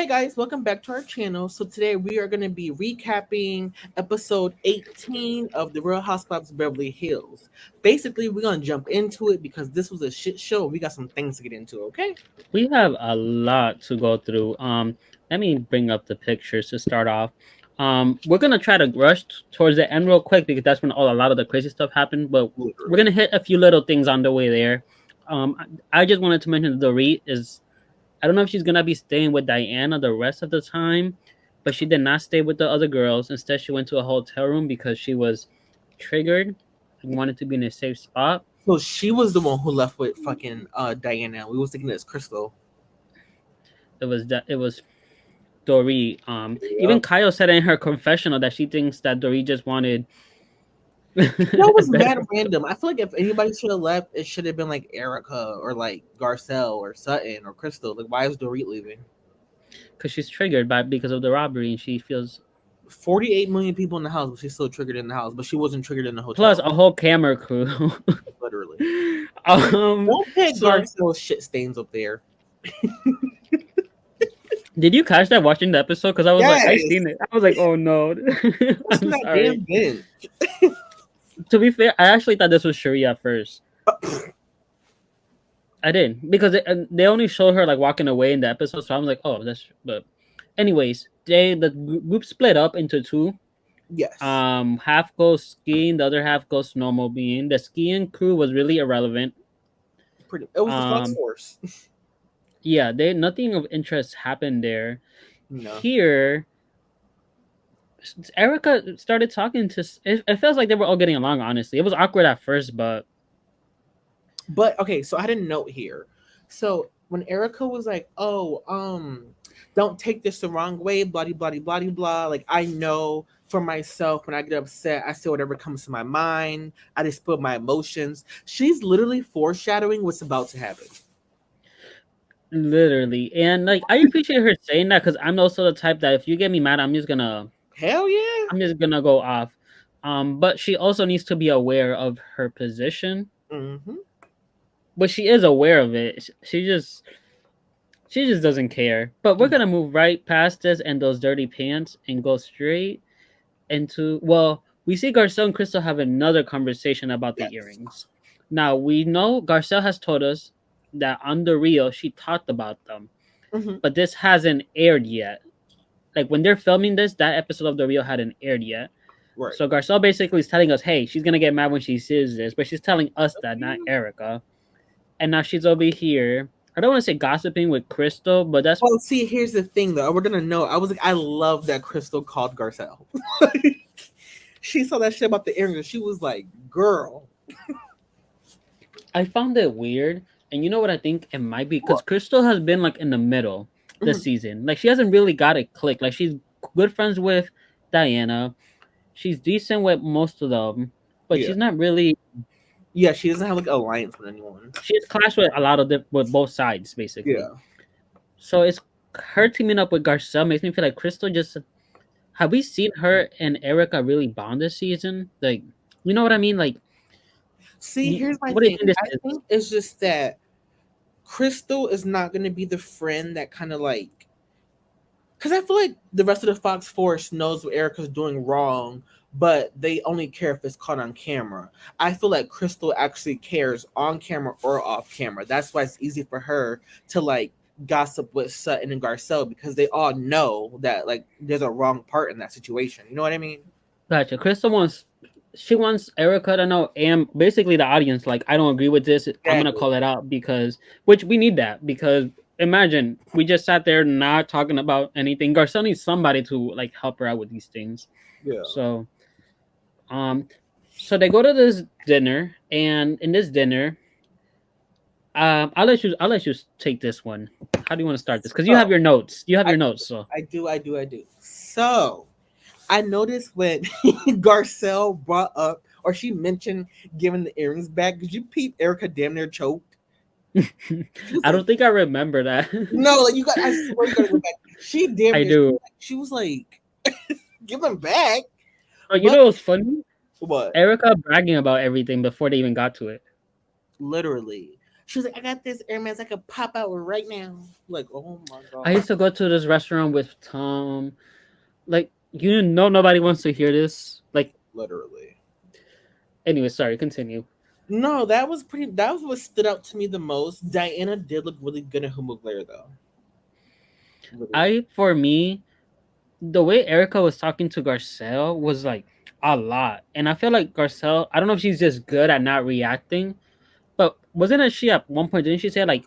Hey guys, welcome back to our channel. So today we are going to be recapping episode 18 of the Real Housewives of Beverly Hills. Basically, we're going to jump into it because this was a shit show. We got some things to get into, okay? We have a lot to go through. Let me bring up the pictures to start off. We're gonna try to rush towards the end real quick because that's when a lot of the crazy stuff happened. But we're Literally. gonna hit a few little things on the way there. I just wanted to mention Dorit is. I don't know if she's gonna be staying with Diana the rest of the time, but she did not stay with the other girls. Instead, she went to a hotel room because she was triggered and wanted to be in a safe spot. So she was the one who left with fucking Diana. We was thinking it's Crystal. It was Dorit. Even Yep. Kyle said in her confessional that she thinks that Dorit just wanted That was mad better random. I feel like if anybody should have left, it should have been like Erica or like Garcelle or Sutton or Crystal. Like, why is Dorit leaving? because she's triggered because of the robbery and she feels 48 million people in the house, but she's still triggered in the house, but she wasn't triggered in the plus hotel. a whole camera crew. Literally. um, Don't put so Garcelle's shit stains up there. did you catch that watching the episode? Because I was like, I Yes. seen it. I was like, oh no, What's in I'm that sorry. damn bench? To be fair, I actually thought this was Cherie at first. I did because they only showed her like walking away in the episode, so I was like, oh, that's. But, anyways, the group split up into two. Yes. Half goes skiing, the other half goes snowmobiling. The skiing crew was really irrelevant. Pretty. It was the Fox Um, Force. yeah, they nothing of interest happened there. No. Here, Erica started talking to. It feels like they were all getting along. Honestly, it was awkward at first, but Okay, so I had a note here. So when Erica was like, "Oh, don't take this the wrong way," blah blah blah blah blah. Like, I know for myself when I get upset, I say whatever comes to my mind. I just put my emotions. She's literally foreshadowing what's about to happen. literally, and like I appreciate her saying that because I'm also the type that if you get me mad, Hell yeah. I'm just gonna go off. But she also needs to be aware of her position, Mm-hmm. but she is aware of it. She just doesn't care. But we're gonna move right past this and those dirty pants and go straight into we see Garcelle and Crystal have another conversation about the Yes. earrings. Now we know Garcelle has told us that on the Rio she talked about them, Mm-hmm. but this hasn't aired yet. Like when they're filming this, that episode of the Rio hadn't aired yet. Right. So Garcelle basically is telling us, hey, she's gonna get mad when she sees this, but she's telling us that, not Erica. And now she's over here. I don't want to say gossiping with Crystal, but that's Well, see, here's the thing, though. We're gonna know. I was like, I love that Crystal called Garcelle. She saw that shit about the earrings. She was like, "Girl." I found it weird. And you know what I think it might be? Because What? Crystal has been like in the middle this Mhm. season. Like she hasn't really got it clicked. Like she's good friends with Diana. She's decent with most of them, but Yeah, she's not really. yeah. She doesn't have like alliance with anyone. She's clashed with a lot of with both sides basically. Yeah. So it's her teaming up with Garcelle makes me feel like Crystal just. Have we seen her and Erica really bond this season? Like, you know what I mean? Like, See, here's my what do you thing. think this I is? think it's just that Crystal is not gonna be the friend that kind of like, because I feel like the rest of the Fox Force knows what Erica's doing wrong, but they only care if it's caught on camera. I feel like Crystal actually cares on camera or off camera. That's why it's easy for her to like gossip with Sutton and Garcelle because they all know that like there's a wrong part in that situation. You know what I mean? Gotcha. She wants Erica to know, and basically the audience, like, I don't agree with this. I'm gonna Exactly. call it out which we need that because imagine we just sat there not talking about anything. Garcelle needs somebody to like help her out with these things. Yeah. So, um, so they go to this dinner, and in this dinner, I'll let you take this one. How do you want to start this? Because you have So your notes. You have I, your notes. So I do. So I noticed when Garcelle brought up or she mentioned giving the earrings back, did you peep Erica damn near choked? She was I like, don't think I remember that. no, like you got I swear you gotta go back. She damn I near do. she was like, give them back. But you But know what's funny? what? Erica bragging about everything before they even got to it. Literally. She was like, I got this Air Max I could pop out right now. Like, oh my I god. used to go to this restaurant with Tom. Like, you know, nobody wants to hear this. Like, Literally. anyway, sorry, continue. No, that was pretty. That was what stood out to me the most. Diana did look really good in Humo Glare, though. Really. For me, the way Erica was talking to Garcelle was like a lot. And I feel like Garcelle, I don't know if she's just good at not reacting, but wasn't it she at one point, didn't she say like,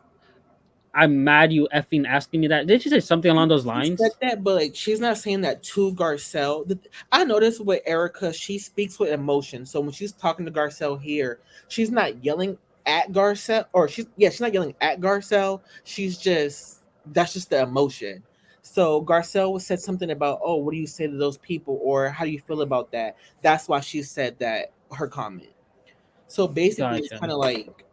I'm mad you effing asking me that? Didn't she say something along those She said lines? that, but like she's not saying that to Garcelle. I noticed with Erica, she speaks with emotion. So when she's talking to Garcelle here, she's not yelling at Garcelle, or she's not yelling at Garcelle. She's just that's just the emotion. So Garcelle said something about, oh, what do you say to those people, or how do you feel about that? That's why she said that her comment. So basically, it's Gotcha. kind of like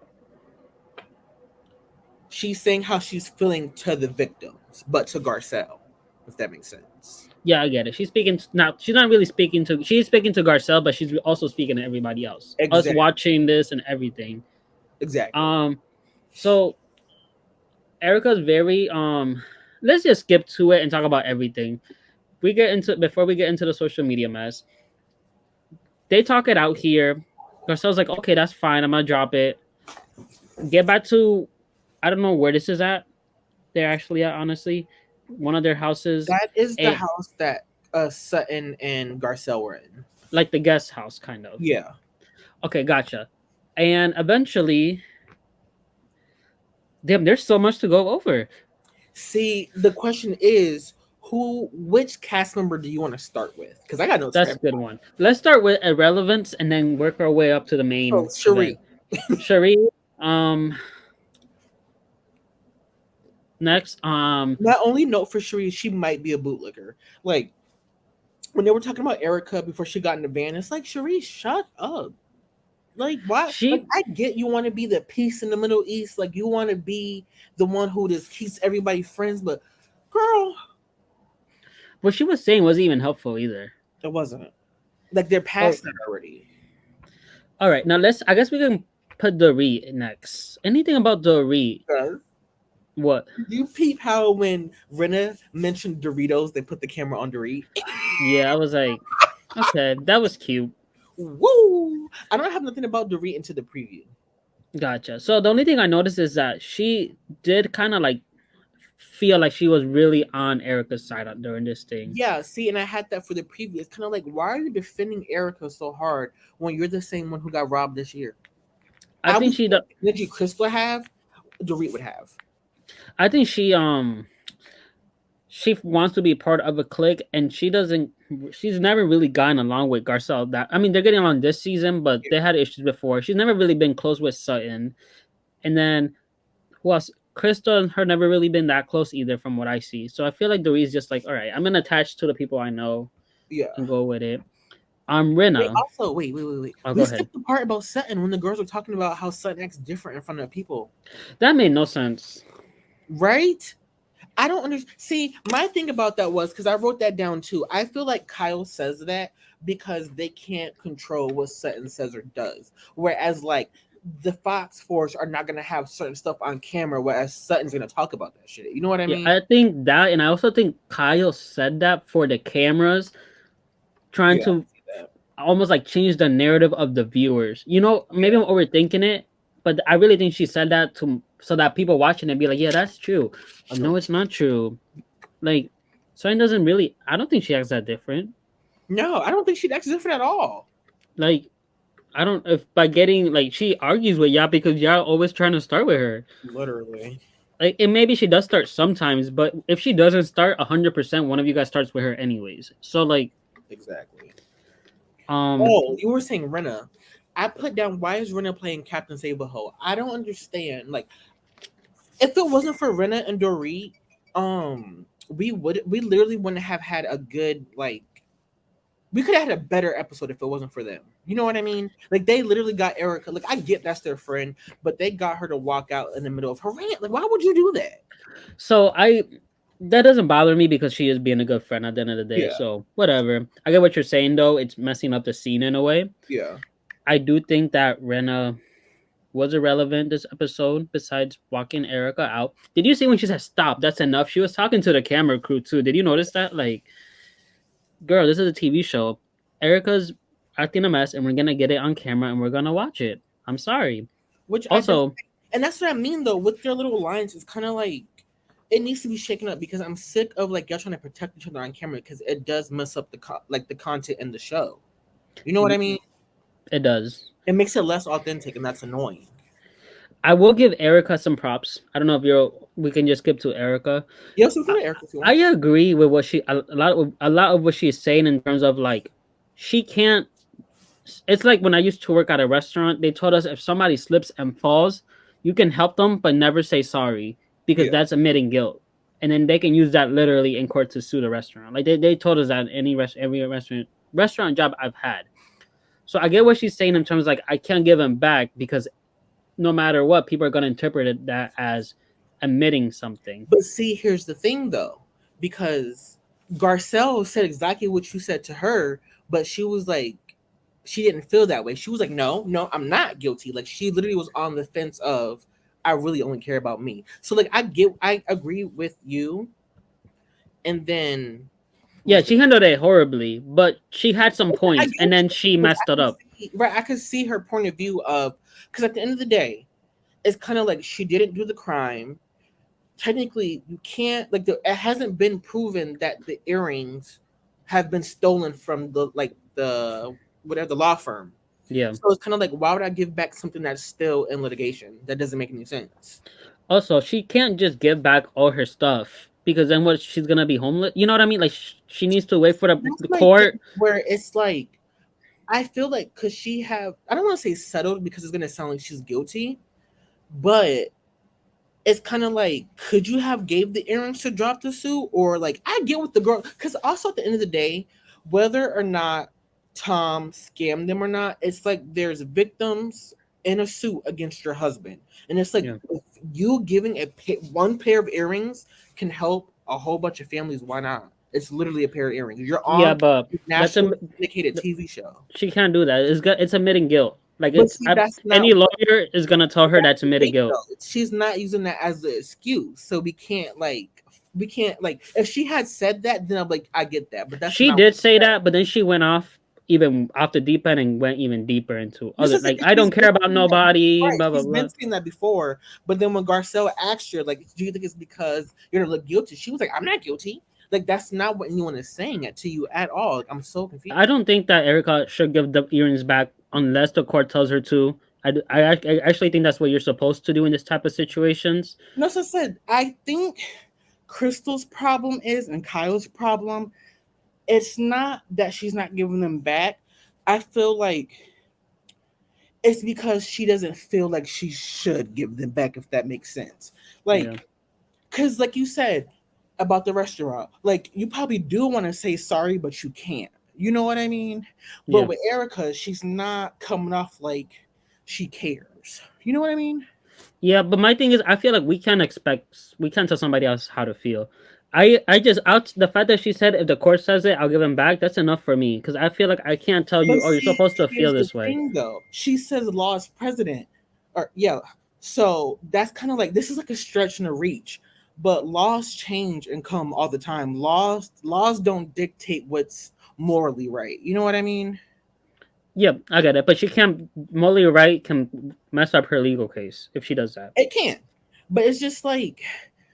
she's saying how she's feeling to the victims, but to Garcelle, if that makes sense. Yeah, I get it. She's speaking not. She's not really speaking to. She's speaking to Garcelle, but she's also speaking to everybody else. Us Exactly. watching this and everything. Exactly. So Erica's very Let's just skip to it and talk about everything. We get into before we get into the social media mess. They talk it out here. Garcelle's like, okay, that's fine. I'm gonna drop it. Get back to I don't know where this is at. They're actually at honestly. One of their houses. That is the And house that Sutton and Garcelle were in. like the guest house, kind of. Yeah. Okay, gotcha. And eventually, damn, there's so much to go over. See, the question is, which cast member do you want to start with? Because I got notes for That's a good everybody. one. Let's start with irrelevance and then work our way up to the Oh, main Cherie. event. Cherie, next, My only note for Cherie, she might be a bootlicker. Like when they were talking about Erica before she got in the van, it's like, Cherie, shut up. Like why? Like she I get you want to be the peace in the Middle East, like you want to be the one who just keeps everybody friends, but girl, what she was saying wasn't even helpful either. it wasn't. Like they're Oh, past that already. all right. Now let's. I guess we can put Dorit next. Anything about Dorit? Because What? you peep how when Rena mentioned Doritos, they put the camera on Dorit. Yeah, I was like, okay, that was cute. Woo! I don't have nothing about Dorit into the preview. Gotcha. So the only thing I noticed is that she did kind of like feel like she was really on Erica's side during this thing. Yeah, see, and I had that for the preview. It's kind of like, why are you defending Erica so hard when you're the same one who got robbed this year? I I think would she. think the energy Crystal have, Dorit would have. I think she wants to be part of a clique, and she doesn't. She's never really gotten along with Garcelle. That I mean, they're getting along this season, but they had issues before. She's never really been close with Sutton, and then who else? Krista and her never really been that close either, from what I see. So I feel like Dorit's just like, all right, I'm gonna attach to the people I know Yeah. and go with it. Wait, Rena. also, wait. Oh, We go ahead. skipped the part about Sutton when the girls were talking about how Sutton acts different in front of people. That made no sense. Right? I don't understand. See, my thing about that was because I wrote that down too. I feel like Kyle says that because they can't control what Sutton says or does. Whereas, like, the Fox Force are not going to have certain stuff on camera, whereas Sutton's going to talk about that shit. You know what I Yeah, mean? I think that, and I also think Kyle said that for the cameras, trying Yeah. to almost like change the narrative of the viewers. You know, maybe I'm overthinking it, but I really think she said that to so that people watching it be like, yeah, that's true. No, it's not true. Like, Sutton doesn't really. I don't think she acts that different. No, I don't think she acts different at all. Like, I don't if by getting like she argues with y'all because y'all always trying to start with her. Literally. Like, and maybe she does start sometimes, but if she doesn't start 100%, one of you guys starts with her anyways. So like, Exactly. um, Oh, you were saying Rena. I put down, why is Rena playing Captain Save-A-Ho? I don't understand. Like, if it wasn't for Rena and Dorit, we literally wouldn't have had a good, like, we could have had a better episode if it wasn't for them. You know what I mean? Like, they literally got Erica. Like, I get that's their friend, but they got her to walk out in the middle of her rant. Like, why would you do that? so that doesn't bother me because she is being a good friend at the end of the day. Yeah. So whatever. I get what you're saying though. It's messing up the scene in a way. Yeah. I do think that Rena was irrelevant this episode besides walking Erica out. Did you see when she said stop? That's enough. She was talking to the camera crew too. Did you notice that? Like, girl, this is a TV show. Erica's acting a mess, and we're gonna get it on camera, and we're gonna watch it. I'm sorry. Which I don't, Also, and that's what I mean though. With their little lines, it's kind of like it needs to be shaken up because I'm sick of like y'all trying to protect each other on camera because it does mess up the content in the show. You know what I mean? it does. It makes it less authentic, and that's annoying. I will give Erica some props. I don't know if you're. We can just skip to Erica. Yes, we can Erica if you I want. agree with what she a lot of what she's saying in terms of like she can't. It's like when I used to work at a restaurant. They told us if somebody slips and falls, you can help them, but never say sorry because Yeah, that's admitting guilt, and then they can use that literally in court to sue the restaurant. Like they told us that in every restaurant job I've had. So I get what she's saying in terms of like I can't give him back because no matter what, people are gonna interpret it that as admitting something. but see, here's the thing though, because Garcelle said exactly what you said to her, but she was like, she didn't feel that way. She was like, no, no, I'm not guilty. Like she literally was on the fence of, I really only care about me. So like, I agree with you. And then, what Yeah, was she the handled it horribly, but she had some I points, get and what then you're she saying, messed it up. right? I could see her point of view of, because at the end of the day, it's kind of like she didn't do the crime. Technically, you can't like it hasn't been proven that the earrings have been stolen from the whatever the law firm. Yeah. So it's kind of like, why would I give back something that's still in litigation? That doesn't make any sense. Also, she can't just give back all her stuff because then what? She's gonna be homeless. You know what I mean? Like she needs to wait for That's the my thing, court. where it's like I feel like could she have? I don't want to say settled because it's gonna sound like she's guilty, but it's kind of like, could you have gave the earrings to drop the suit? Or like, I get what the girl, because also at the end of the day, whether or not Tom scammed them or not, it's like there's victims in a suit against your husband, and it's like Yeah. if you giving one pair of earrings can help a whole bunch of families. Why not? It's literally a pair of earrings. You're Yeah, on but a that's nationally syndicated TV show. she can't do that. It's admitting guilt. Like But see, that's not any lawyer is gonna tell her that's that's the admitting thing guilt. though. She's not using that as the excuse. So we can't like if she had said that, then I'm like, I get that. But that's She not what did she say said. that, but then she went off the deep end and went even deeper into This other is like because I she's don't been care about saying that nobody, right. blah blah She's been blah. saying that before. But then when Garcelle asked her, like, do you think it's because you're gonna look guilty? She was like, I'm not guilty. Like that's not what anyone is saying it to you at all. Like, I'm so confused. I don't think that Erica should give the earrings back unless the court tells her to. I actually think that's what you're supposed to do in this type of situations. No, so I said, I think Crystal's problem is and Kyle's problem. It's not that she's not giving them back. I feel like it's because she doesn't feel like she should give them back, if that makes sense. Yeah, Like, because, like you said about the restaurant, like, you probably do want to say sorry, but you can't. You know what I mean? But yeah, with Erica, she's not coming off like she cares. You know what I mean? yeah. But my thing is, I feel like we can't tell somebody else how to feel. I just out the fact that she said if the court says it, I'll give him back. That's enough for me because I feel like I can't tell But you. Oh, you're see, supposed to feel here's the this way. thing though. She says law is president. Or yeah. So that's kind of like this is like a stretch and a reach. But laws change and come all the time. Laws don't dictate what's morally right. You know what I mean? Yeah, I get it. But she can't. Molly Wright can mess up her legal case if she does that. It can. But it's just like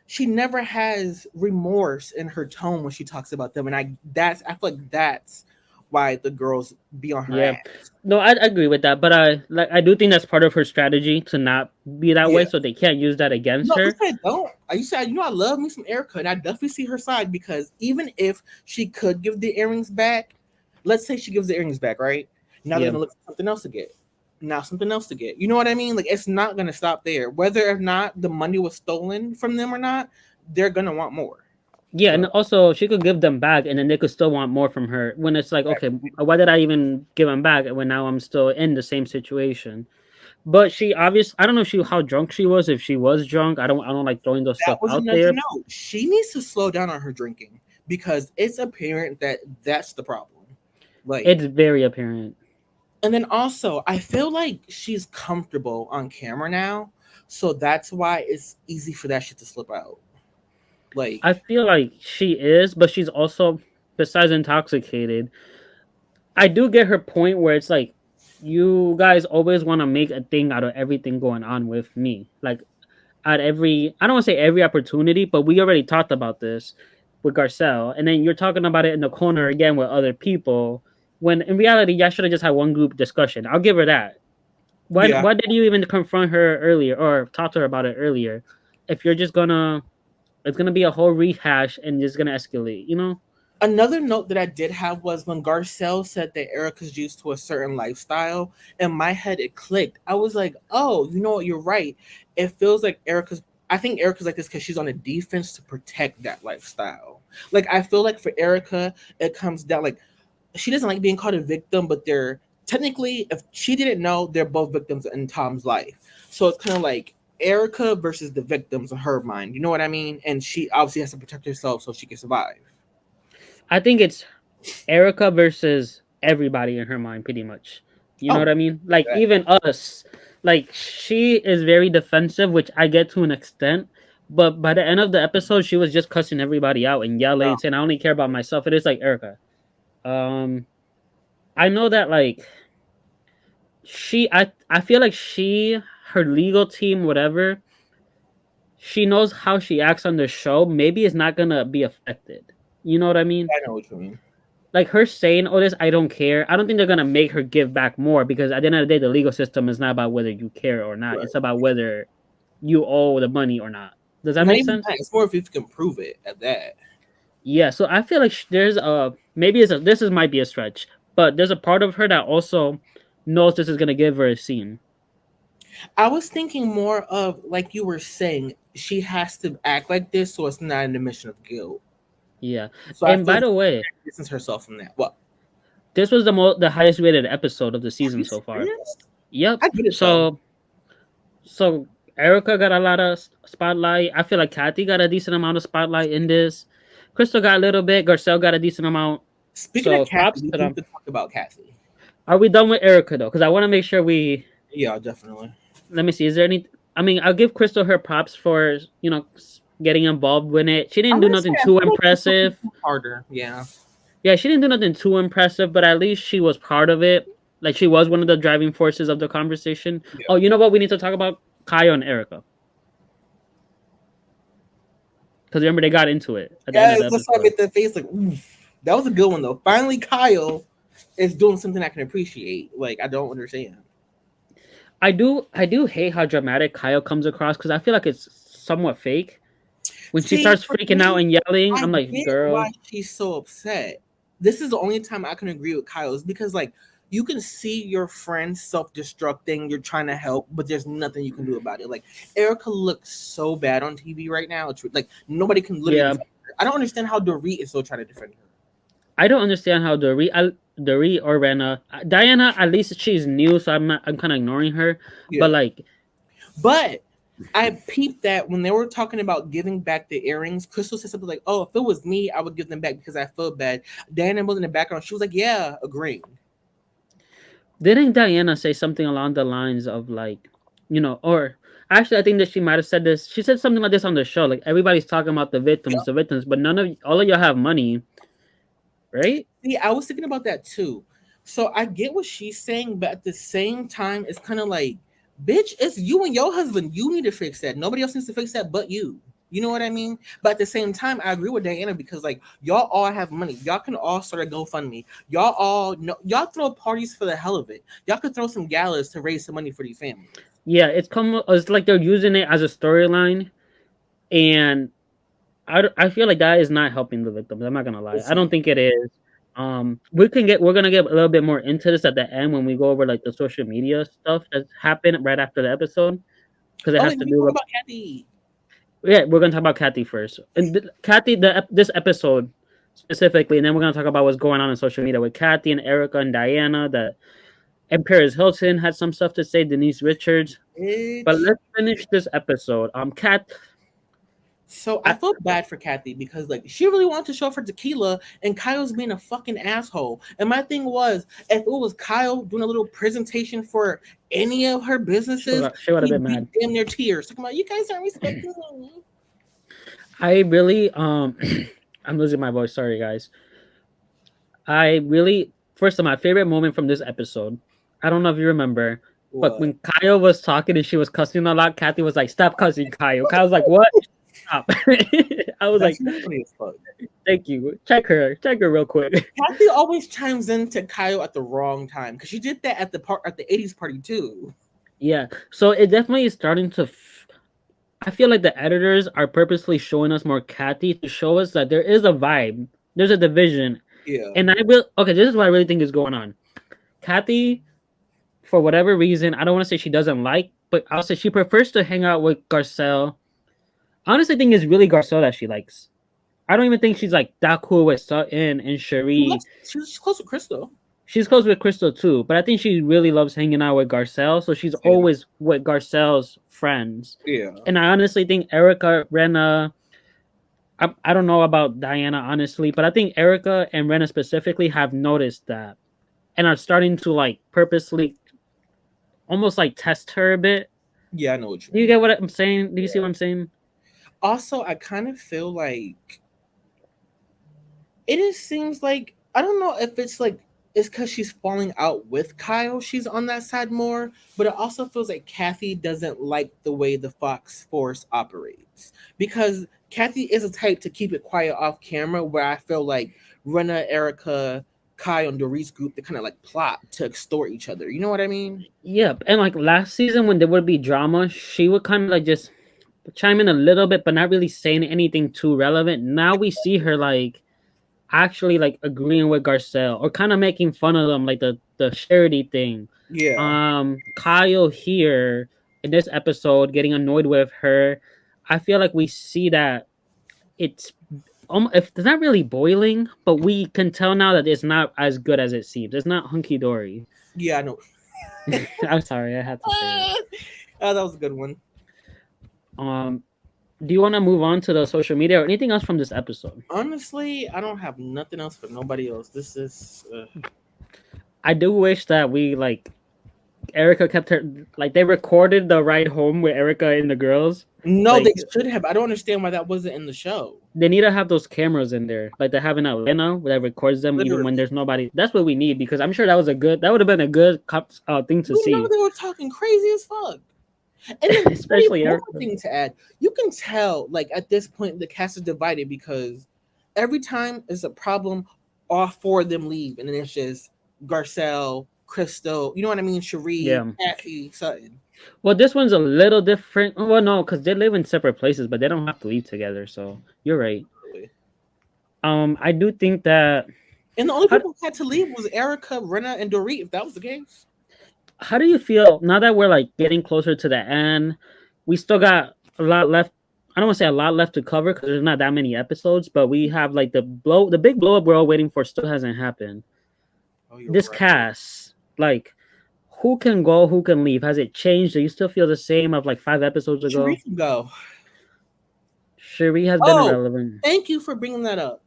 she never has remorse in her tone when she talks about them. And I feel like that's why the girls be on her Yeah, ass. no, I agree with that, but I do think that's part of her strategy to not be that way, Yeah. so they can't use that against No, her. I don't. I used to, I love me some Erica, and I definitely see her side because even if she could give the earrings back, let's say she gives the earrings back, right? Now they're Yeah, gonna look for something else to get. Now something else to get. You know what I mean? Like it's not gonna stop there. Whether or not the money was stolen from them or not, they're gonna want more. yeah, and So also she could give them back, and then they could still want more from her. When it's like, okay, why did I even give them back when now I'm still in the same situation? But she obviously, I don't know if she how drunk she was. If she was drunk, I don't like throwing those that stuff was out another there. note. She needs to slow down on her drinking because it's apparent that that's the problem. Like It's very apparent. And then also, I feel like she's comfortable on camera now, so that's why it's easy for that shit to slip out. I Like, feel like she is, but she's also, besides intoxicated, I do get her point where it's like, you guys always want to make a thing out of everything going on with me. Like, at every, I don't want to say every opportunity, but we already talked about this with Garcelle. And then you're talking about it in the corner again with other people. When in reality, y'all should have just had one group discussion. I'll give her that. yeah. Why did you even confront her earlier or talk to her about it earlier? If you're just gonna, it's gonna be a whole rehash and it's gonna escalate, you know? Another note that I did have was when Garcelle said that Erica's used to a certain lifestyle. In my head, it clicked. I was like, oh, you know what? You're right. It feels like Erica's. I think Erica's like this because she's on a defense to protect that lifestyle. Like, I feel like for Erica, it comes down like she doesn't like being called a victim, but they're technically, if she didn't know, they're both victims in Tom's life. So it's kind of like Erica versus the victims in her mind. You know what I mean? And she obviously has to protect herself so she can survive. I think it's Erica versus everybody in her mind, pretty much. You know Oh, what I mean? Like that. even us. Like she is very defensive, which I get to an extent. But by the end of the episode, she was just cussing everybody out and yelling No. and saying, "I only care about myself." It is like Erica. Um, I know that like I feel like her legal team, whatever, she knows how she acts on the show. Maybe it's not gonna be affected. You know what I mean? I know what you mean. Like her saying, "Oh, this I don't care." I don't think they're gonna make her give back more because at the end of the day, the legal system is not about whether you care or not. Right. It's about whether you owe the money or not. Does that Not make even sense? that. It's more if you can prove it at that. Yeah. So I feel like there's a maybe it's a this is might be a stretch, but there's a part of her that also knows this is gonna give her a scene. I was thinking more of like you were saying, she has to act like this so it's not an admission of guilt. Yeah. So I And feel by like the she way, distanced herself from that. Well, this was the highest rated episode of the are season you so far. serious? Yep. I get it though. So Erica got a lot of spotlight. I feel like Kathy got a decent amount of spotlight in this. Crystal got a little bit. Garcelle got a decent amount. Speaking of So Kathy, props we to need them. to talk about Kathy. Are we done with Erica though? Because I want to make sure we. Yeah, definitely. Let me see. Is there any? I mean, I'll give Crystal her props for getting involved with it. She I'm didn't do gonna say nothing I too feel like this will impressive. be harder. Yeah. Yeah, she didn't do nothing too impressive, but at least she was part of it. Like she was one of the driving forces of the conversation. Yeah. Oh, you know what? We need to talk about Kyle and Erica because remember they got into it at the end of Guys, the let's all episode. get that face like, oof. That was a good one though. Finally, Kyle is doing something I can appreciate. Like, I don't understand. I do hate how dramatic Kyle comes across because I feel like it's somewhat fake. When she See, starts for freaking out me, and yelling, I I'm like, get why girl, she's so upset. This is the only time I can agree with Kyle is because like you can see your friend self-destructing, you're trying to help, but there's nothing you can do about it. Like Erica looks so bad on TV right now. It's like nobody can literally yeah, defend her. I don't understand how Dorit is still trying to defend her. I don't understand how Dorit or Rena, Diana, at least she's new, so I'm kind of ignoring her. But Yeah. like, But I peeped that when they were talking about giving back the earrings, Crystal said something like, "Oh, if it was me, I would give them back because I feel bad." Diana was in the background. She was like, "Yeah, agreeing." didn't Diana say something along the lines of like, or actually, I think that she might have said this. She said something like this on the show. Like everybody's talking about the victims, but all of y'all have money, right? See, I was thinking about that too. So I get what she's saying, but at the same time, it's kind of like, bitch, it's you and your husband. You need to fix that. Nobody else needs to fix that but you. You know what I mean? But at the same time, I agree with Diana because like y'all all have money. Y'all can all start a GoFundMe. Y'all all know y'all throw parties for the hell of it. Y'all could throw some galas to raise some money for these families. Yeah, it's like they're using it as a storyline, and I feel like that is not helping the victims. I'm not gonna lie. It's I not. don't think it is. We're gonna get a little bit more into this at the end when we go over like the social media stuff that happened right after the episode because it Oh, has wait, to let me do talk with about Kathy. yeah. We're gonna talk about Kathy first, and Kathy this episode specifically, and then we're gonna talk about what's going on in social media with Kathy and Erica and Diana. That and Paris Hilton had some stuff to say. Denise Richards, but Bitch. let's finish this episode. Kat So I feel bad for Kathy because like she really wanted to show up for tequila and Kyle's being a fucking asshole. And my thing was, if it was Kyle doing a little presentation for any of her businesses, She would have been he'd be mad. damn near tears. Talking about you guys aren't respecting me. I really I'm losing my voice. Sorry, guys. I really first of my favorite moment from this episode. I don't know if you remember, but What? when Kyle was talking and she was cussing a lot, Kathy was like, "Stop cussing, Kyle." Kyle's like, "What? Stop." I was That like, shit was funny as fuck. "Thank you. Check her real quick." Kathy always chimes in to Kyle at the wrong time because she did that at the '80s party too. Yeah. So it definitely is starting to. I feel like the editors are purposely showing us more Kathy to show us that there is a vibe. There's a division, Yeah. and I will. Okay, this is what I really think is going on. Kathy, for whatever reason, I don't want to say she doesn't like, but I'll say she prefers to hang out with Garcelle. I honestly think it's really Garcelle that she likes. I don't even think she's like that cool with Sutton and Cherie. She's close with Crystal. She's close with Crystal too, but I think she really loves hanging out with Garcelle, so she's Yeah. always with Garcelle's friends. Yeah. And I honestly think Erica, Rena, I don't know about Diana honestly, but I think Erica and Rena specifically have noticed that and are starting to like purposely almost like test her a bit. Yeah, I know what you Do you mean. get what I'm saying? Do you see what I'm saying? Also, I kind of feel like it just seems like I don't know if it's like it's because she's falling out with Kyle. She's on that side more, but it also feels like Kathy doesn't like the way the Fox Force operates because Kathy is a type to keep it quiet off camera. Where I feel like Rena, Erica, Kyle, and Doris group they kind of like plot to extort each other. You know what I mean? Yep. And like last season when there would be drama, she would kind of like just chime in a little bit, but not really saying anything too relevant. Now we see her like actually like agreeing with Garcelle or kind of making fun of them, like the charity thing. Yeah, Kyle here in this episode getting annoyed with her. I feel like we see that it's if it's not really boiling, but we can tell now that it's not as good as it seems. It's not hunky dory. yeah, I know. I'm sorry, I had to say it. Oh, that was a good one. Um, do you want to move on to the social media or anything else from this episode? Honestly, I don't have nothing else for nobody else. This is. I do wish that we like Erica kept her like they recorded the ride home with Erica and the girls. No, Like they should have. I don't understand why that wasn't in the show. they need to have those cameras in there, like they have in Atlanta, that records them even when Literally. there's nobody. That's what we need because I'm sure that would have been a good thing to You know see, they were talking crazy as fuck. And then especially one Erica. more thing to add. You can tell, like at this point, the cast is divided because every time there's a problem, all four of them leave, and then it's just Garcelle, Crystal. You know what I mean? Cherie, Yeah. Kathy, Sutton. Well, this one's a little different. Well, no, because they live in separate places, but they don't have to leave together. So you're right. Really. I do think that. And the only How, people who had to leave was Erica, Rena, and Dorit. If that was the case. how do you feel now that we're like getting closer to the end? We still got a lot left. I don't want to say a lot left to cover because there's not that many episodes, but we have like the big blow up we're all waiting for still hasn't happened. Oh, you're This right. cast, like, who can go, who can leave? Has it changed? Do you still feel the same of like 5 episodes ago? Cherie can go. Cherie has been irrelevant. Thank you for bringing that up.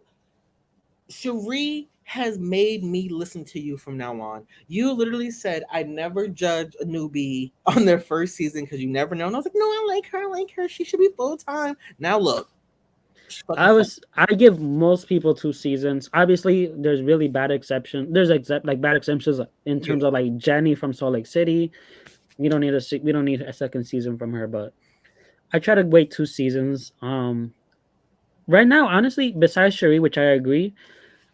Cherie has made me listen to you from now on. You literally said I never judge a newbie on their first season because you never know. And I was like, no, I like her. I like her. She should be full time. Now look. I give most people 2 seasons. Obviously, there's really bad exceptions. There's like bad exceptions in terms of like Jenny from Salt Lake City. We don't need a second season from her, but I try to wait 2 seasons. Right now, honestly, besides Cherie, which I agree,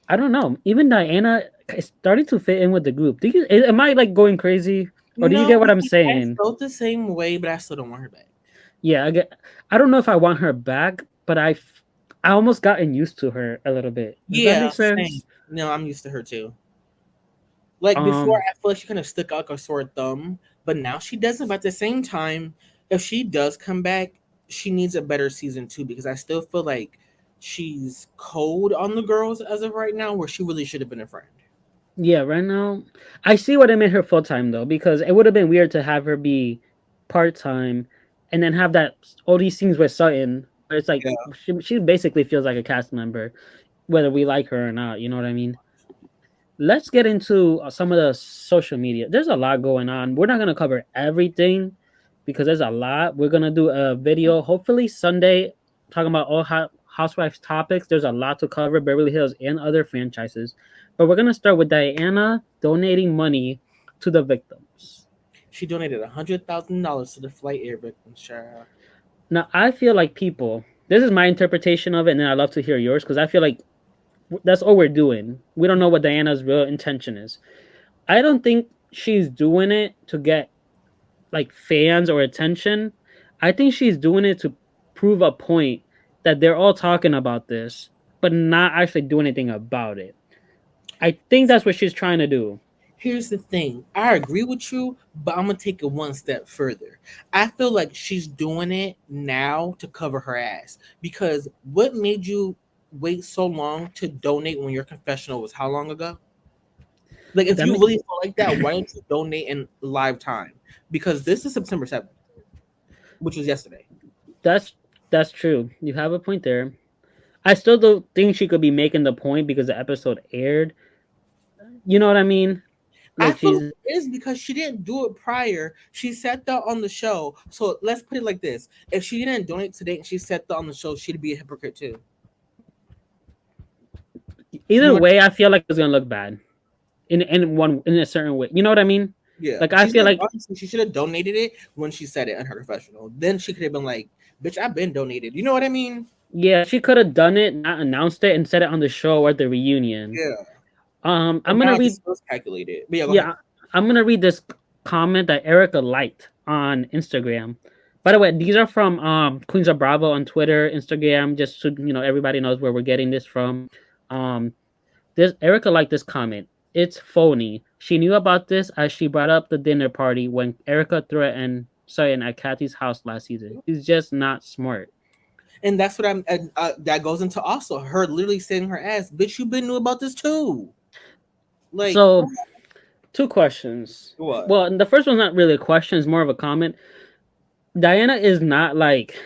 I don't know. Even Diana is starting to fit in with the group. Am I like going crazy, or do you get what I'm saying? I felt the same way, but I still don't want her back. Yeah, I don't know if I want her back, but I almost gotten used to her a little bit. Does that make sense? Same. No, I'm used to her too. Like before, I feel like she kind of stuck out like a sore thumb, but now she doesn't. But at the same time, if she does come back, she needs a better season 2 because I still feel like she's cold on the girls as of right now, where she really should have been a friend. Yeah, right now, I see what I made her full time though, because it would have been weird to have her be part time, and then have all these scenes with Sutton But it's like Yeah. she basically feels like a cast member, whether we like her or not. You know what I mean? Let's get into some of the social media. There's a lot going on. We're not gonna cover everything because there's a lot. We're gonna do a video, hopefully Sunday, talking about all housewives topics. There's a lot to cover, Beverly Hills and other franchises. But we're gonna start with Diana donating money to the victims. She donated $100,000 to the flight air victims, child. Now I feel like people. This is my interpretation of it, and then I'd love to hear yours because I feel like that's all we're doing. We don't know what Diana's real intention is. I don't think she's doing it to get like fans or attention. I think she's doing it to prove a point that they're all talking about this, but not actually doing anything about it. I think that's what she's trying to do. Here's the thing. I agree with you, but I'm gonna take it one step further. I feel like she's doing it now to cover her ass. Because what made you wait so long to donate when your confessional was how long ago? Like, if That you ma- really feel like that, why don't you donate in live time? Because this is September 7th, which was yesterday. that's that's true. You have a point there. I still don't think she could be making the point because the episode aired. You know what I mean? I Like feel she's like it is because she didn't do it prior. She said that on the show. So let's put it like this: if she didn't donate today and she said that on the show, she'd be a hypocrite too. You either know what? way. I feel like it's gonna look bad in a certain way. You know what I mean? Yeah, Like I she feel should like honestly she should have donated it when she said it in her confessional. Then she could have been like, "Bitch, I've been donated." You know what I mean? yeah, she could have done it, not announced it, and said it on the show or at the reunion. Yeah. I'm But gonna now it read. just feels calculated. But yeah, go ahead. Yeah, I'm gonna read this comment that Erica liked on Instagram. By the way, these are from Queens of Bravo on Twitter, Instagram, just so everybody knows where we're getting this from. Um, this Erica liked this comment. It's phony. She knew about this as she brought up the dinner party when Erica threatened Sayan at Kathy's house last season. She's just not smart. And that's what I'm. And, that goes into also her literally saying her ass, "Bitch, you been knew about this too." Like So, two questions. what? Well, the first one's not really a question; it's more of a comment. Diana is not like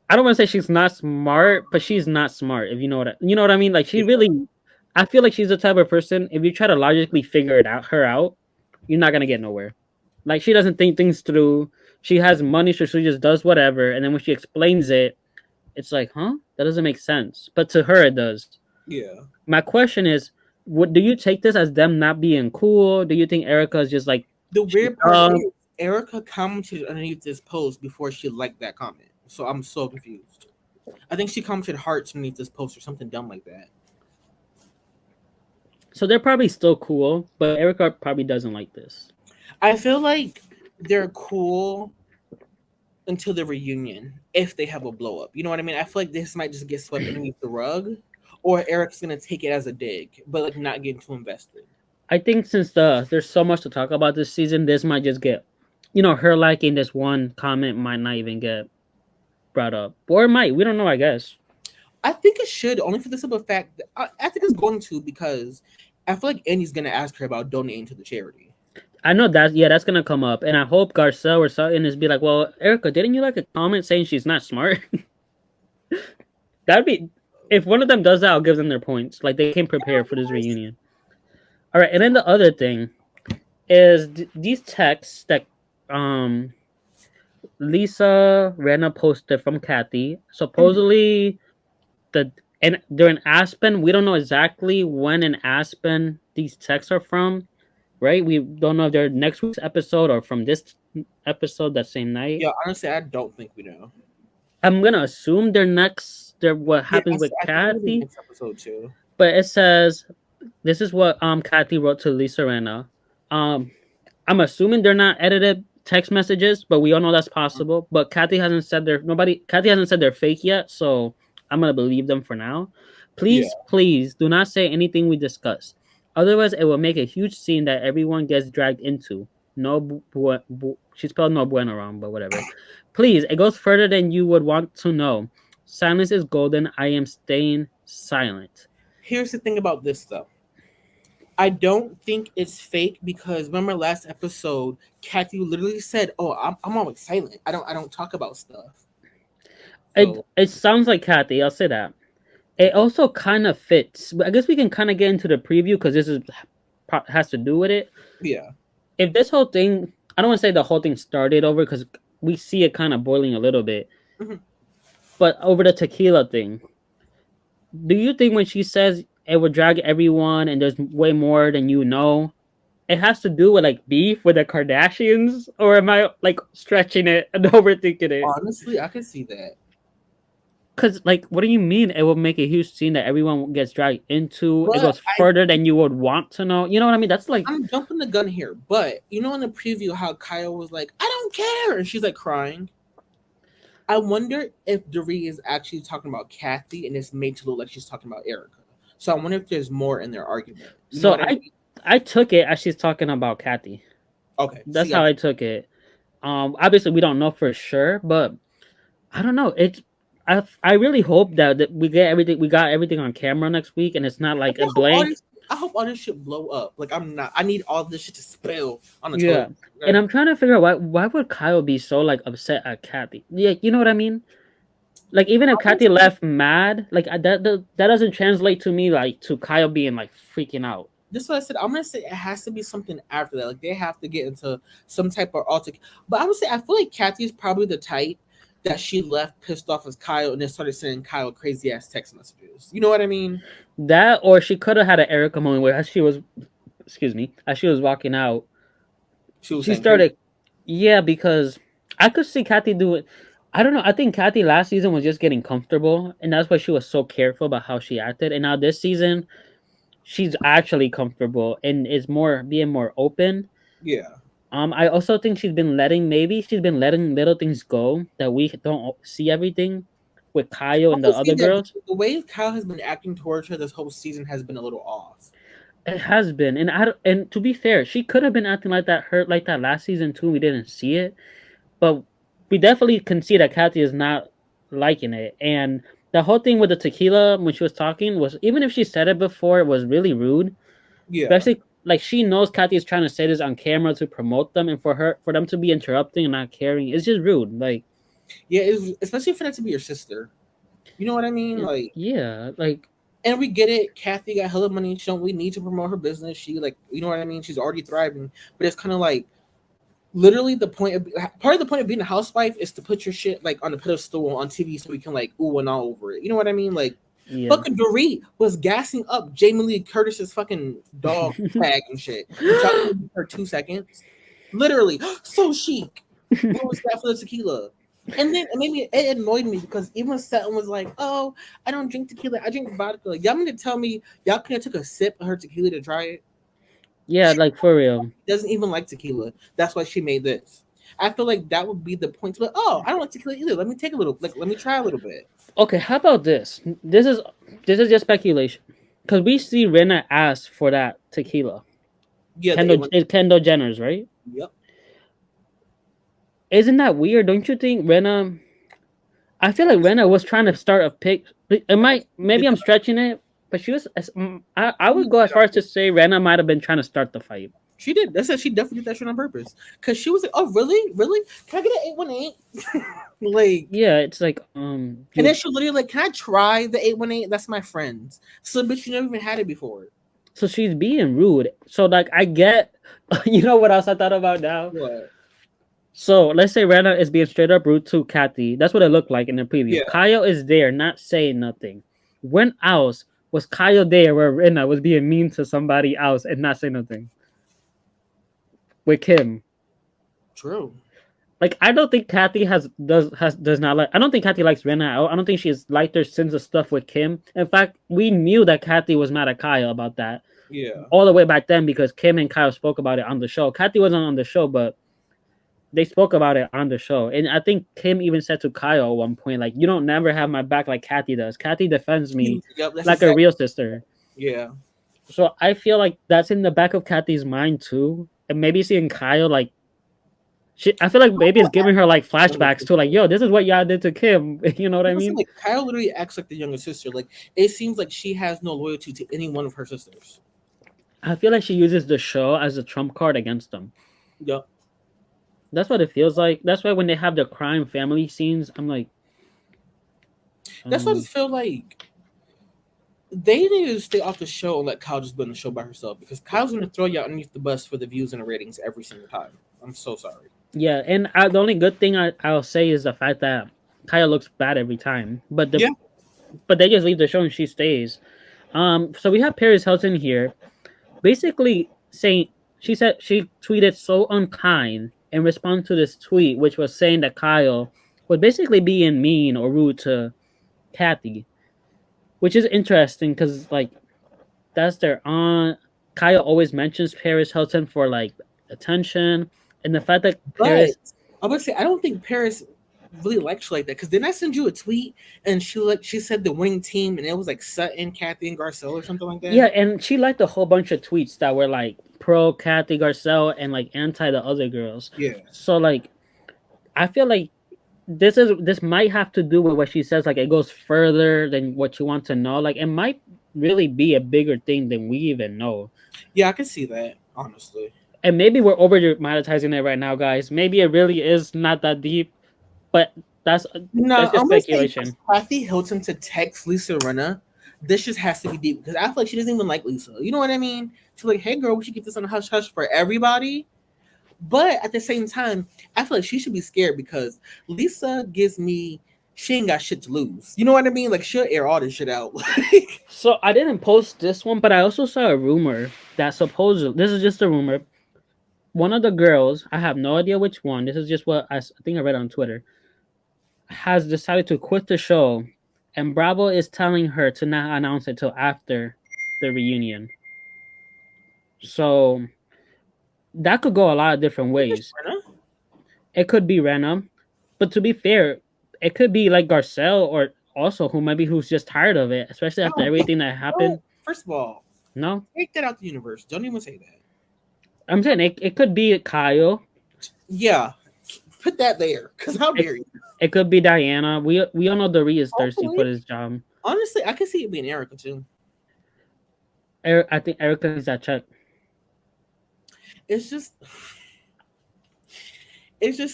I don't want to say she's not smart, but she's not smart. If you know what I mean. Like she Yeah. really, I feel like she's the type of person. If you try to logically figure her out, you're not gonna get nowhere. Like she doesn't think things through. She has money, so she just does whatever. And then when she explains it, it's like, huh, that doesn't make sense. But to her, it does. Yeah. My question is, what do you take this as them not being cool? Do you think Erica is just like The she's weird part dumb? is Erica commented underneath this post before she liked that comment. So I'm so confused. I think she commented hearts underneath this post or something dumb like that. So they're probably still cool, but Erica probably doesn't like this. I feel like they're cool until the reunion if they have a blow up. You know what I mean? I feel like this might just get swept underneath the rug, or Eric's gonna take it as a dig, but like not getting too invested. I think since there's so much to talk about this season, this might just get, her liking this one comment might not even get brought up, or it might. We don't know. I guess. I think it should only for the simple fact that I think it's going to because I feel like Andy's gonna ask her about donating to the charity. I know that. Yeah, that's gonna come up, and I hope Garcelle or something is be like, "Well, Erica, didn't you like a comment saying she's not smart?" That'd be if one of them does that, I'll give them their points. Like they came prepared for this reunion. All right, and then the other thing is these texts that um Lisa Rena posted from Kathy. Supposedly, and they're in Aspen. We don't know exactly when in Aspen these texts are from, right? We don't know if they're next week's episode or from this episode that same night. Yeah, honestly, I don't think we know. I'm gonna assume they're next. They're what Yeah, happens with I think it'll be Kathy, next episode too. but it says this is what Kathy wrote to Lisa Rena. I'm assuming they're not edited text messages, but we all know that's possible. But Kathy hasn't said they're fake yet, so I'm gonna believe them for now. Yeah. Please, please do not say anything we discuss. Otherwise, it will make a huge scene that everyone gets dragged into. She spelled no bueno wrong, but whatever. Please, it goes further than you would want to know. Silence is golden. I am staying silent. Here's the thing about this though. I don't think it's fake because remember last episode, Kathy literally said, "Oh, I'm always silent. I don't talk about stuff." So It sounds like Kathy. I'll say that. It also kind of fits. I guess we can kind of get into the preview because this is has to do with it. yeah. If this whole thing, I don't want to say the whole thing started over because we see it kind of boiling a little bit, Mhm. but over the tequila thing, do you think when she says it would drag everyone and there's way more than you know, it has to do with like beef with the Kardashians, or am I like stretching it and overthinking it? Honestly, I can see that. Because like, what do you mean it will make a huge scene that everyone gets dragged into? It But goes further than you would want to know. You know what I mean? That's like, I'm jumping the gun here. But you know in the preview how Kyle was like, I don't care, and she's like crying. I wonder if Doree is actually talking about Kathy and it's made to look like she's talking about Erica. So I wonder if there's more in their argument. You know so what I mean? I took it as she's talking about Kathy. Okay. That's See, how I took it. Obviously we don't know for sure, but I don't know. I really hope that we got everything on camera next week, and it's not I like a hope all blank. this. I hope all this shit blow up. Like I'm not. I need all this shit to spill on the Yeah, television. and Okay? I'm trying to figure out why would Kyle be so like upset at Kathy? Yeah, you know what I mean. Like even if Kathy Honestly, left mad, like that doesn't translate to me like to Kyle being like freaking out. this is what I said. I'm gonna say it has to be something after that. Like they have to get into some type of alter. But I would say I feel like Kathy is probably the type that she left pissed off as Kyle and then started sending Kyle crazy ass text messages. You know what I mean? That or she could have had an Erica moment where as she was, excuse me, as she was walking out, She was she saying crazy. started. Yeah, because I could see Kathy do it. I don't know. I think Kathy last season was just getting comfortable, and that's why she was so careful about how she acted. And now this season, she's actually comfortable and is more being more open. Yeah. I also think she's been letting little things go that we don't see everything with Kyle I and can the see other that girls. because the way Kyle has been acting towards her this whole season has been a little off. It has been, and and to be fair, she could have been acting like that, hurt like that last season too. We didn't see it, but we definitely can see that Kathy is not liking it. And the whole thing with the tequila when she was talking was, even if she said it before, it was really rude. Yeah. Especially like she knows Kathy is trying to say this on camera to promote them, and for them to be interrupting and not caring, it's just rude. Like, Yeah, especially for that to be your sister. You know what I mean? Like, yeah, like and we get it. Kathy got hella money. She don't we need to promote her business. She like, you know what I mean? She's already thriving. But it's kind of like literally the point of part of the point of being a housewife is to put your shit like on a pedestal on TV so we can like ooh and all over it. You know what I mean? Like yeah. fucking Dorit was gassing up Jamie Lee Curtis's fucking dog tag and shit. And talking to her 2 seconds. Literally, so chic. What was that for the tequila? And then it annoyed me because even Sutton was like, "Oh, I don't drink tequila. I drink vodka." Like, y'all mean to tell me y'all could have took a sip of her tequila to try it? Yeah, She like for real. doesn't even like tequila. That's why she made this. I feel like that would be the point to like, oh, I don't like tequila either. Let me take a little, like, let me try a little bit. Okay, how about this? This is just speculation, because we see Rena ask for that tequila. Yeah, the A1. Kendall Jenner's, right? Yep. Isn't that weird? Don't you think Rena? I feel like Rena was trying to start a pick. It might, maybe I'm stretching it, but she was. I would go as far as to say Rena might have been trying to start the fight. She did. That's said she definitely did that shit on purpose. Cause she was like, "Oh, really, really? Can I get an 818?" Like, Yeah, it's like and then she literally like, "Can I try the 818? That's my friend's." So, bitch, you never even had it before. so she's being rude. So like I get, you know what else I thought about now? What? So let's say Rena is being straight up rude to Kathy. That's what it looked like in the preview. Yeah. Kyle is there, not saying nothing. When else was Kyle there where Rena was being mean to somebody else and not saying nothing? With Kim. True. Like I don't think Kathy does not like. I don't think Kathy likes Rena. I don't think she's liked her since the stuff with Kim. In fact, we knew that Kathy was mad at Kyle about that Yeah. all the way back then because Kim and Kyle spoke about it on the show. Kathy wasn't on the show, but they spoke about it on the show. And I think Kim even said to Kyle at one point, like, you don't never have my back like Kathy does. Kathy defends me Yep. That's like a exactly. real sister. Yeah. So I feel like that's in the back of Kathy's mind too. And maybe seeing Kyle like I feel like maybe it's giving her like flashbacks to like, yo, this is what y'all did to Kim. You know what I mean? Like Kyle literally acts like the younger sister. Like it seems like she has no loyalty to any one of her sisters. I feel like she uses the show as a trump card against them. Yep. That's what it feels like. That's why when they have the crime family scenes, I'm like, That's what I just feel like. They need to stay off the show and let Kyle just be on the show by herself because Kyle's gonna throw you underneath the bus for the views and the ratings every single time. I'm so sorry. Yeah, and the only good thing I'll say is the fact that Kaya looks bad every time, Yeah, but they just leave the show and she stays. So we have Paris Hilton here, basically saying she said she tweeted so unkind in response to this tweet, which was saying that Kyle was basically being mean or rude to Kathy, which is interesting because like that's their aunt. Kyle always mentions Paris Hilton for like attention, and the fact that but Paris, I would say I don't think Paris really likes you like that because didn't I send you a tweet and she said the winning team and it was like Sutton, Kathy, and Garcelle or something like yeah, that. and she liked a whole bunch of tweets that were like pro Kathy Garcelle and like anti the other girls. Yeah, So like, I feel like this might have to do with what she says. Like, it goes further than what you want to know. Like, it might really be a bigger thing than we even know. yeah, I can see that honestly. And maybe we're over dramatizing it right now, guys. Maybe it really is not that deep, but that's No, that's just I'm gonna say for speculation. Kathy Hilton to text Lisa Rinna, this just has to be deep because I feel like she doesn't even like Lisa. You know what I mean? She's like, hey girl, we should get this on a hush hush for everybody. But at the same time, I feel like she should be scared because Lisa gives me she ain't got shit to lose. You know what I mean? Like she'll air all this shit out. So I didn't post this one, but I also saw a rumor that supposedly this is just a rumor. One of the girls, I have no idea which one. This is just what I think I read on Twitter, has decided to quit the show, and Bravo is telling her to not announce it till after the reunion. So that could go a lot of different ways. It could be random, but to be fair, it could be like Garcelle or also who's just tired of it, especially I after don't think everything that happened. first of all, No, take that out the universe. Don't even say that. I'm saying it could be Kyle. Yeah. Put that there. Cause how dare you? It could be Diana. We all know Dorit is thirsty Hopefully. for this job. Honestly, I can see it being Erica too. I think Erica needs that check. It's just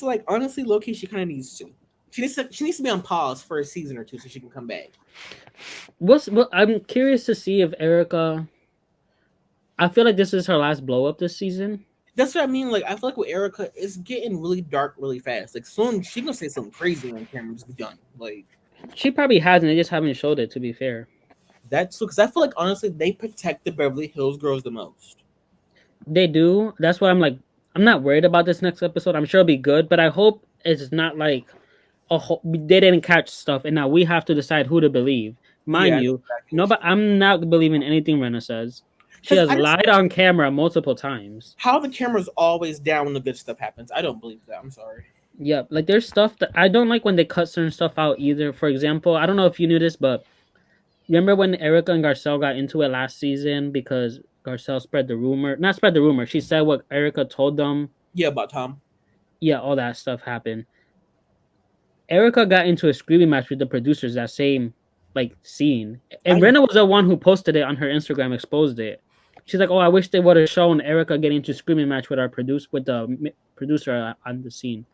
like honestly, Loki, she kind of needs to. She needs to be on pause for a season or two so she can come back. I'm curious to see if Erica. I feel like this is her last blow up this season. That's what I mean. Like I feel like with Erica, it's getting really dark really fast. Like soon she gonna say something crazy on camera, just be done. Like she probably hasn't. They just haven't showed it. To be fair, that's because I feel like honestly they protect the Beverly Hills girls the most. they do. That's why I'm like, I'm not worried about this next episode. I'm sure it'll be good, but I hope it's not like they didn't catch stuff, and now we have to decide who to believe. Mind you, no, but I'm not believing anything Rena says. She has lied on camera multiple times. How the camera's always down when the good stuff happens. I don't believe that. I'm sorry. Yeah, like there's stuff that I don't like when they cut certain stuff out either. For example, I don't know if you knew this, but remember when Erica and Garcelle got into it last season because Garcelle spread the rumor? Not spread the rumor. She said what Erica told them. Yeah, about Tom. Yeah, all that stuff happened. Erica got into a screaming match with the producers that same like scene, and Rena was the one who posted it on her Instagram, exposed it. She's like, "Oh, I wish they would have shown Erica getting into a screaming match with the producer on the scene."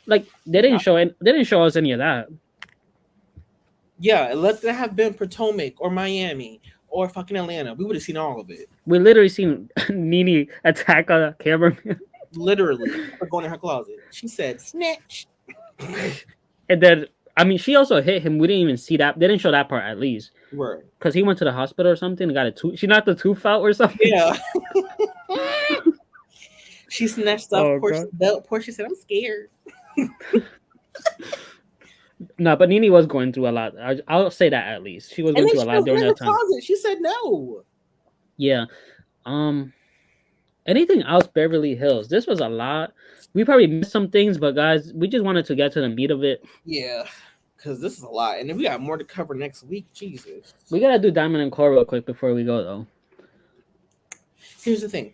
Like they didn't show us any of that. Yeah, let that have been Potomac or Miami or fucking Atlanta. We would have seen all of it. We literally seen Nene attack a cameraman. Literally, for going in her closet. She said, "Snitch." And then, I mean, she also hit him. We didn't even see that. They didn't show that part at least. Right. Because he went to the hospital or something and got a tooth. She knocked the tooth out or something. Yeah. She snatched off Portia's belt. Portia said, "I'm scared." No, but Nene was going through a lot. I'll say that at least. She was going through a lot during that time. Closet. She said no. Yeah. Anything else, Beverly Hills? This was a lot. We probably missed some things, but guys, we just wanted to get to the meat of it. Yeah, because this is a lot. And then we got more to cover next week. Jesus. We got to do Diamond and Core real quick before we go, though. Here's the thing.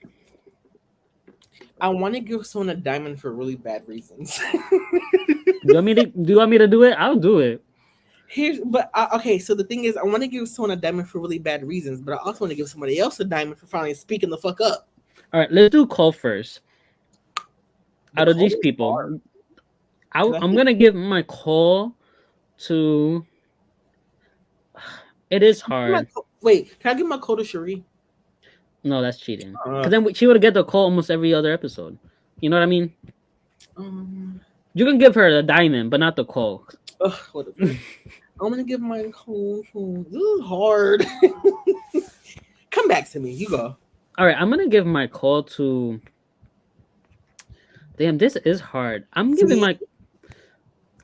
I want to give someone a diamond for really bad reasons. Do you want me to do it? I'll do it. Okay, so the thing is, I want to give someone a diamond for really bad reasons, but I also want to give somebody else a diamond for finally speaking the fuck up. All right, let's do Cole first. Out of these people, I'm going to give my call to It is hard. Wait, can I give my code to Cherie? No, that's cheating. Uh, Because then she would get the call almost every other episode. You know what I mean? um, You can give her the diamond, but not the coal. whatever. I'm gonna give my code. This is hard. Come back to me. You go. All right, I'm gonna give my call to. Damn, this is hard. I'm giving See? my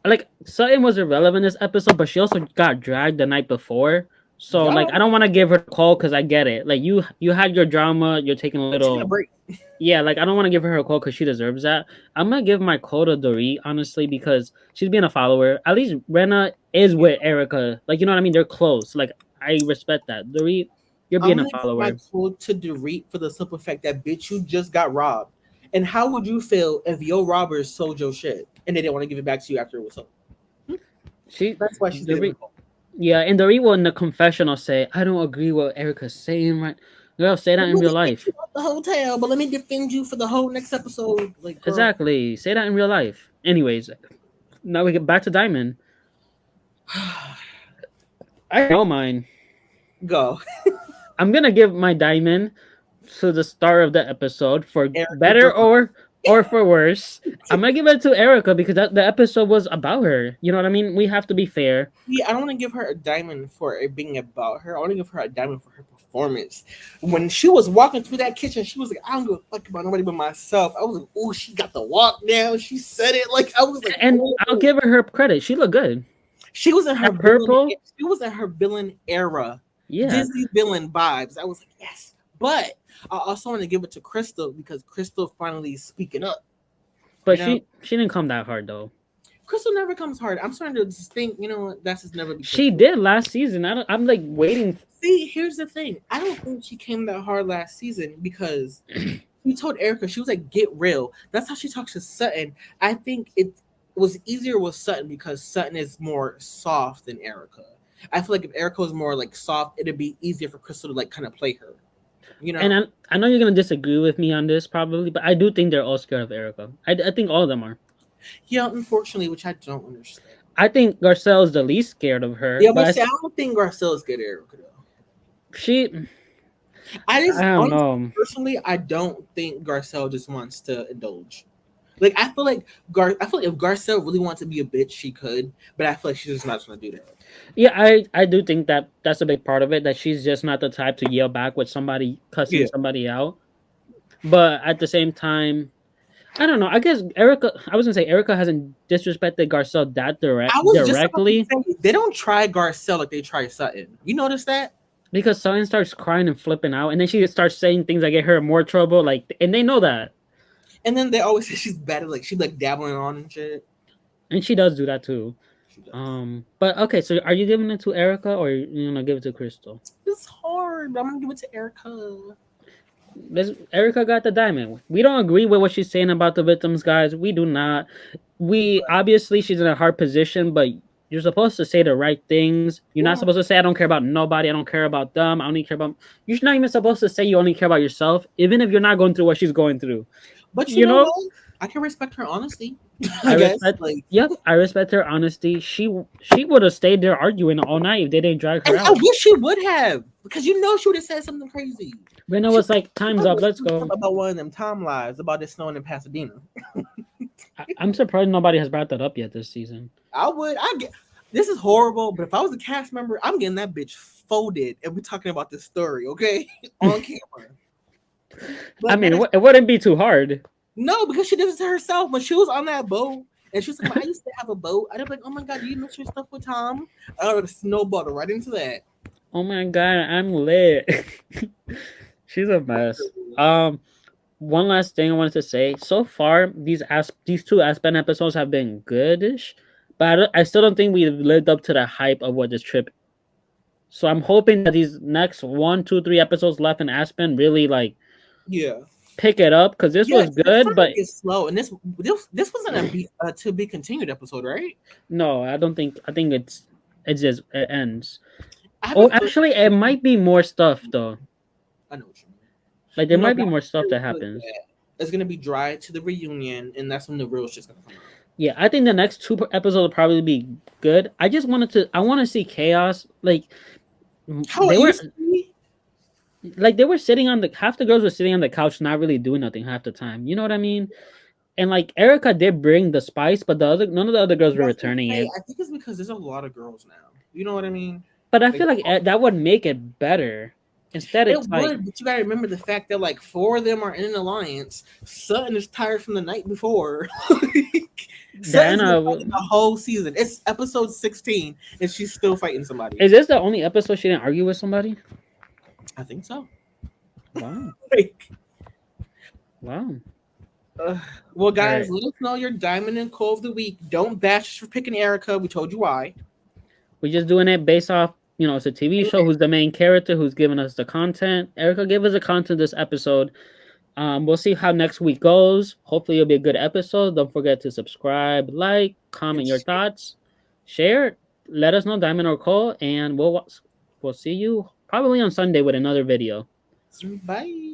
like Sutton was irrelevant this episode, but she also got dragged the night before. So Yeah, like I don't want to give her the call because I get it. Like you had your drama, you're taking a taking a little break. yeah. Like I don't want to give her a call because she deserves that. I'm gonna give my call to Dorit honestly because she's being a follower. At least Rena is with Erica. Like you know what I mean. They're close. Like I respect that. Dorit, you're I'm being a gonna give my follower. code to Dorit for the simple fact that bitch, you just got robbed. And how would you feel if your robbers sold your shit and they didn't want to give it back to you after it was sold? She That's why she's getting Dorit, the call. yeah, and Dorit will in the confessional say, "I don't agree with Erica's saying right." Girl, say that But in let real me get life. you out the hotel, but let me defend you for the whole next episode. Like, girl, Exactly. Say that in real life. Anyways, now we get back to Diamond. I know mine. go. I'm gonna give my diamond to the star of the episode for Erica better Durant. or for worse. I'm gonna give it to Erica because the episode was about her. You know what I mean? We have to be fair. Yeah, I don't want to give her a diamond for it being about her. I want to give her a diamond for her performance. When she was walking through that kitchen, she was like, "I don't give a fuck about nobody but myself." I was like, "Oh, she got the walk down." She said it like I was like, And "Oh." I'll give her credit. She looked good. She was in her That villain. purple, She was in her villain era, yeah. Disney villain vibes. I was like, yes. But I also want to give it to Crystal because Crystal finally is speaking up. You But know, she didn't come that hard though. Crystal never comes hard. I'm starting to just think, you know what? That's just never be She Crystal. did last season. I'm like waiting. See, here's the thing. I don't think she came that hard last season because she told Erica, she was like, get real. That's how she talks to Sutton. I think it was easier with Sutton because Sutton is more soft than Erica. I feel like if Erica was more like soft, it'd be easier for Crystal to like kind of play her. You And know? I know you're gonna disagree with me on this probably, but I do think they're all scared of Erica. I think all of them are. Yeah, unfortunately, which I don't understand. I think Garcelle's the least scared of her, Yeah, but but see, I don't think Garcelle's good at Erica though. she I I just don't honestly, know. personally, I don't think Garcelle just wants to indulge. Like I feel like if Garcelle really wants to be a bitch, she could, but I feel like she's just not gonna do that. Yeah, I do think that that's a big part of it, that she's just not the type to yell back with somebody cussing Yeah. somebody out. But at the same time, I don't know. I guess Erica. I was gonna say Erica hasn't disrespected Garcelle that I was just about to directly say they don't try Garcelle like they try Sutton. You notice that? because Sutton starts crying and flipping out, and then she starts saying things that get her in more trouble. Like, and they know that, And then they always say she's bad at like she's like dabbling on and shit. and she does do that too. She does. But okay. So, are you giving it to Erica or you gonna give it to Crystal? It's hard, but I'm gonna give it to Erica. Erica got the diamond. We don't agree with what she's saying about the victims, guys. We do not. We obviously she's in a hard position, but you're supposed to say the right things. You're not Yeah. supposed to say I don't care about nobody. I don't care about them. I only care about. You're not even supposed to say you only care about yourself, even if you're not going through what she's going through. But you You know know, what? I can respect her honesty. I I guess. respect. Like, Yep, I respect her honesty. She would have stayed there arguing all night if they didn't drag her and I out. wish she would have because you know she would have said something crazy. Rena was like, "Time's up. Let's go." About one of them Tom lies about it snowing in Pasadena. I'm surprised nobody has brought that up yet this season. I would. I get. This is horrible, but if I was a cast member, I'm getting that bitch folded, and we're talking about this story, okay, on camera. But I mean, it wouldn't be too hard. no, because she did it to herself when she was on that boat, and she was like, "I used to have a boat." I'd be like, "Oh my god, do you miss your stuff with Tom?" I would have snowballed right into that. Oh my god, I'm lit. She's a mess. One last thing I wanted to say. So far, these two Aspen episodes have been goodish, but I still don't think we've lived up to the hype of what this trip. So I'm hoping that these next 1, 2, 3 episodes left in Aspen really like Yeah. pick it up because this was good, but it's slow, and this wasn't a to be continued episode, right? no, I don't think. I think it just it ends. I have Oh, a feeling- actually, it might be more stuff though. I know what you mean. Like there No, might be but more stuff that I feel happens. that it's gonna be dry to the reunion, and that's when the real shit's gonna come out. Yeah, I think the next two episodes will probably be good. I want to see chaos. Like How They it were used to be. like they were sitting on the half the girls were sitting on the couch, not really doing nothing half the time. You know what I mean? And like Erica did bring the spice, but the other none of the other girls were That's to returning say, it. I think it's because there's a lot of girls now. You know what I mean? But I Like feel like that would make it better. Instead, it it's like would, but you gotta remember the fact that like four of them are in an alliance. Sutton is tired from the night before. Like, Sutton's been Diana. fighting the whole season. It's episode 16, and she's still fighting somebody. Is this the only episode she didn't argue with somebody? I think so. Wow. Like, Wow. uh, well, All guys, right. let us know your diamond and coal of the week. Don't bash us for picking Erica. We told you why. We're just doing it based off, it's a TV show. Who's the main character? Who's giving us the content? Erica gave us the content this episode. We'll see how next week goes. Hopefully, it'll be a good episode. Don't forget to subscribe, like, comment your It's thoughts, share. Let us know, Diamond or Cole, and we'll see you probably on Sunday with another video. bye.